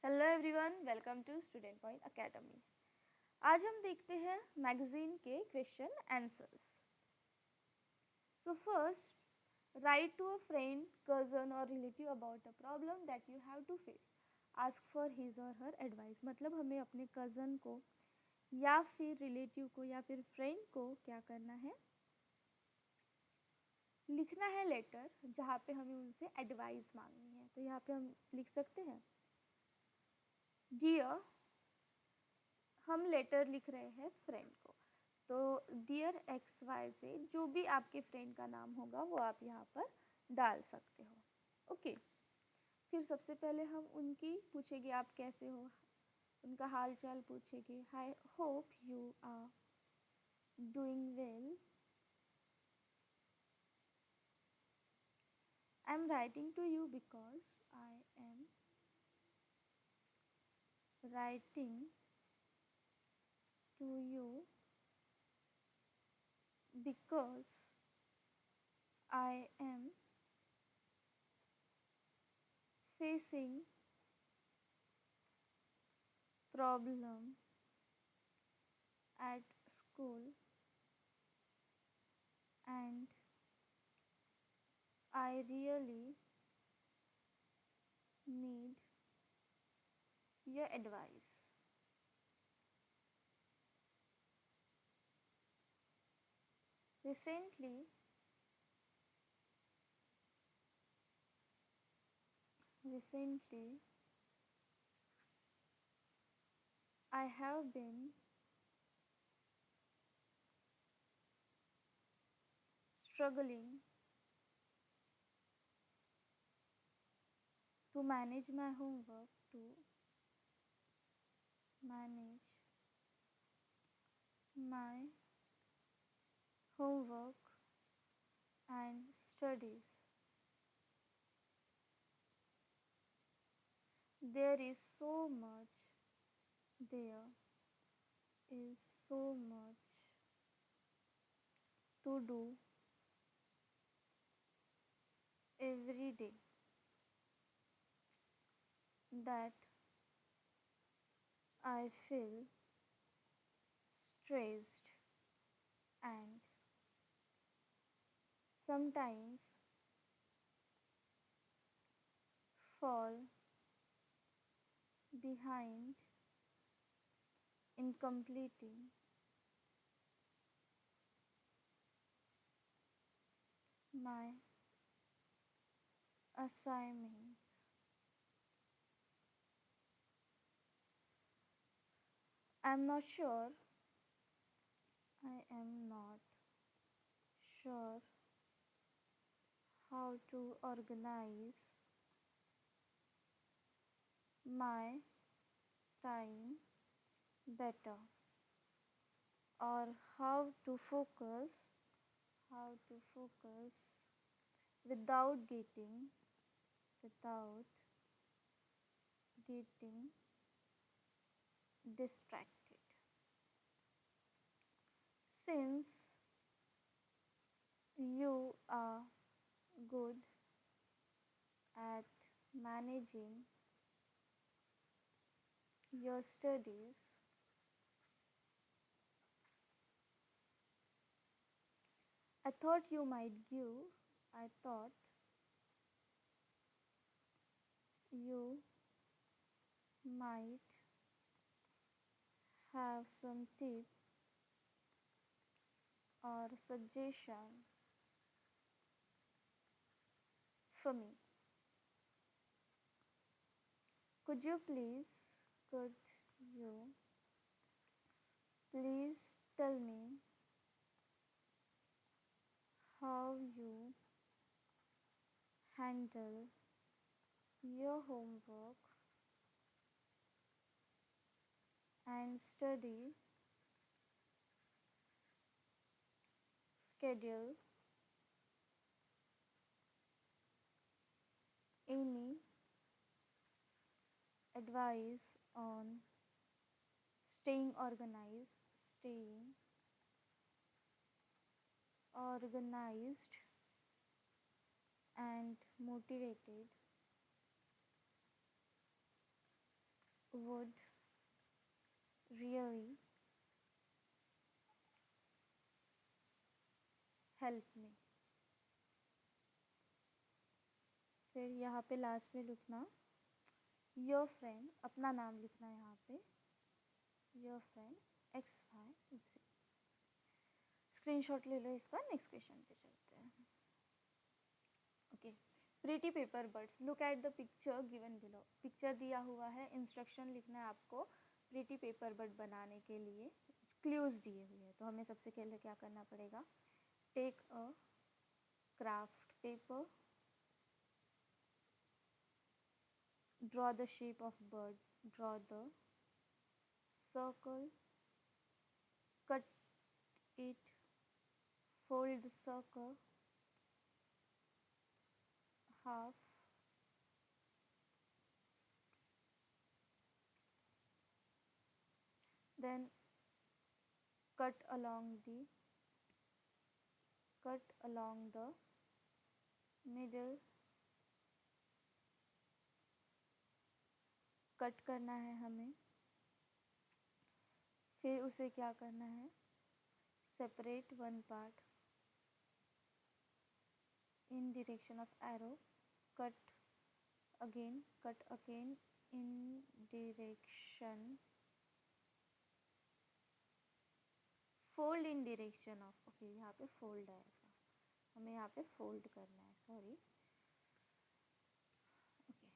Hello everyone, welcome to student point academy. आज हम देखते हैं मैगजीन के question answers. So first, write to a friend, cousin or relative about a problem that you have to face. Ask for his or her advice. मतलब हमें अपने cousin को या फिर रिलेटिव को या फिर फ्रेंड को क्या करना है, लिखना है लेटर जहाँ पे हमें उनसे एडवाइस मांगनी है। तो यहाँ पे हम लिख सकते हैं डियर, हम लेटर लिख रहे हैं फ्रेंड को। तो डियर एक्स वाई से जो भी आपके फ्रेंड का नाम होगा वो आप यहाँ पर डाल सकते हो। ओके, फिर सबसे पहले हम उनकी पूछेंगे आप कैसे हो, उनका हाल चाल पूछेंगे। I hope you are doing well, I am writing to you because I am writing to you because I am facing problem at school and I really need your advice. Recently, recently I have been struggling to manage my homework, to manage my homework and studies. There is so much, there is so much to do every day that I feel stressed and sometimes fall behind in completing my assignments. I'm not sure, I am not sure how to organize my time better or how to focus without getting distracted. Since you are good at managing your studies, I thought you might have some tip or suggestion for me. Could you please, could you please tell me how you handle your homework and study schedule? Any advice on staying organized and motivated would really help me. फिर यहाँ पे last में लिखना your friend, अपना नाम लिखना है यहाँ पे, योर फ्रेंड XYZ। स्क्रीनशॉट ले लो इसका, नेक्स्ट क्वेश्चन पे चलते हैं। Okay, pretty paper bird, look at the picture given below. Picture दिया हुआ है, इंस्ट्रक्शन लिखना है आपको प्रीटी पेपर बर्ड बनाने के लिए, क्लूज दिए हुए हैं। तो हमें सबसे पहले क्या करना पड़ेगा, take a craft paper, draw the shape of bird, draw the circle, cut it, fold the circle half, then cut along the middle, cut करना है हमें। फिर उसे क्या करना है, separate one part in direction of arrow, cut again in direction, fold in direction of, okay यहाँ पे फोल्ड आएगा, हमें यहाँ पे फोल्ड करना है, sorry. Okay,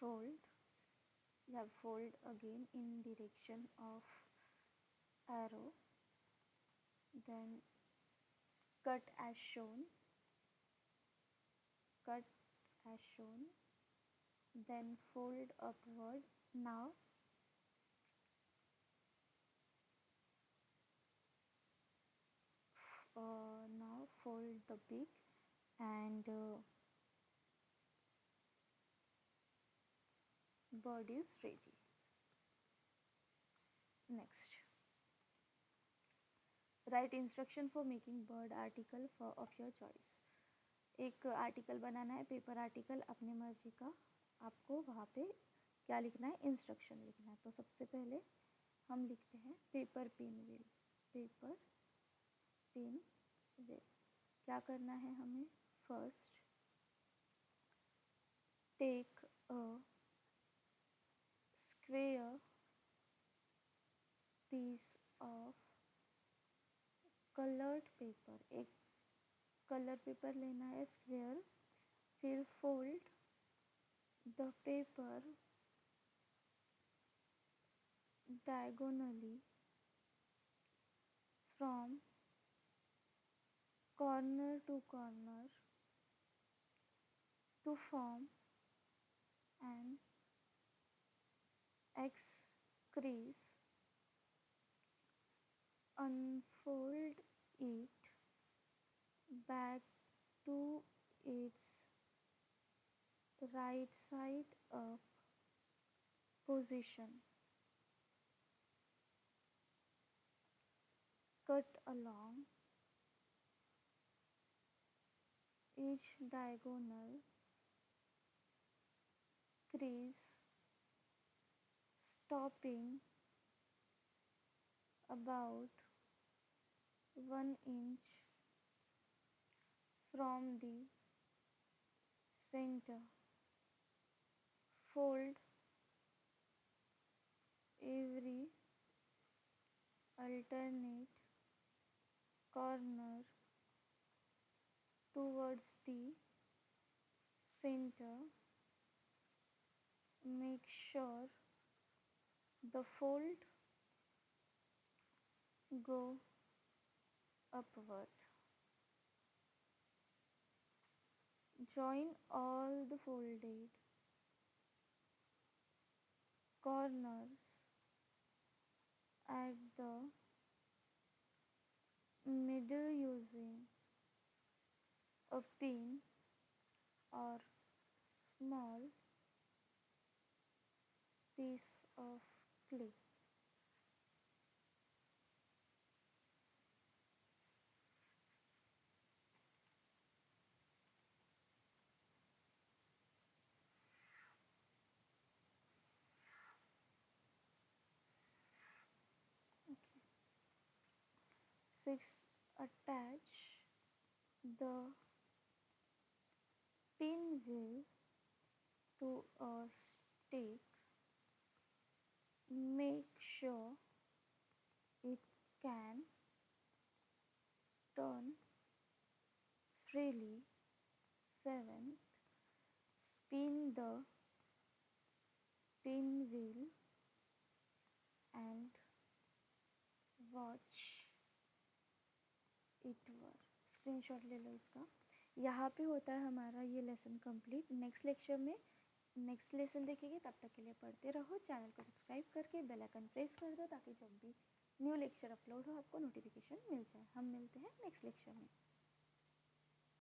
fold, you have fold again in direction of arrow, then cut as shown, cut as shown, then fold upward. Now fold the beak and bird is ready. Next, write instruction for making bird article of your choice. एक article बनाना है, paper article अपने मर्जी का, आपको वहाँ पे क्या लिखना है, इंस्ट्रक्शन लिखना है। तो सबसे पहले हम लिखते हैं paper pin wheel, paper pin wheel. क्या करना है हमें, first take a square piece of coloured paper, एक कलर पेपर लेना है स्क्वेयर, फिर fold the paper diagonally from corner to corner to form an X crease, unfold it back to its right side up position, cut along each diagonal crease, stopping about 1 inch from the center. Fold every alternate corner towards the center. Make sure the fold go upward. Join all the folded corners at the middle using a pin or small piece of clay. 6. Attach the pinwheel to a stake. Make sure it can turn freely. 7. Spin the pinwheel and watch it work. Screenshot ले लो इसका। यहाँ पे होता है हमारा ये lesson complete. Next lecture में next lesson देखेंगे, तब तक के लिए पढ़ते रहो। चैनल को सब्सक्राइब करके बेल आइकन प्रेस कर दो ताकि जब भी न्यू लेक्चर अपलोड हो आपको नोटिफिकेशन मिल जाए। हम मिलते हैं नेक्स्ट लेक्चर में।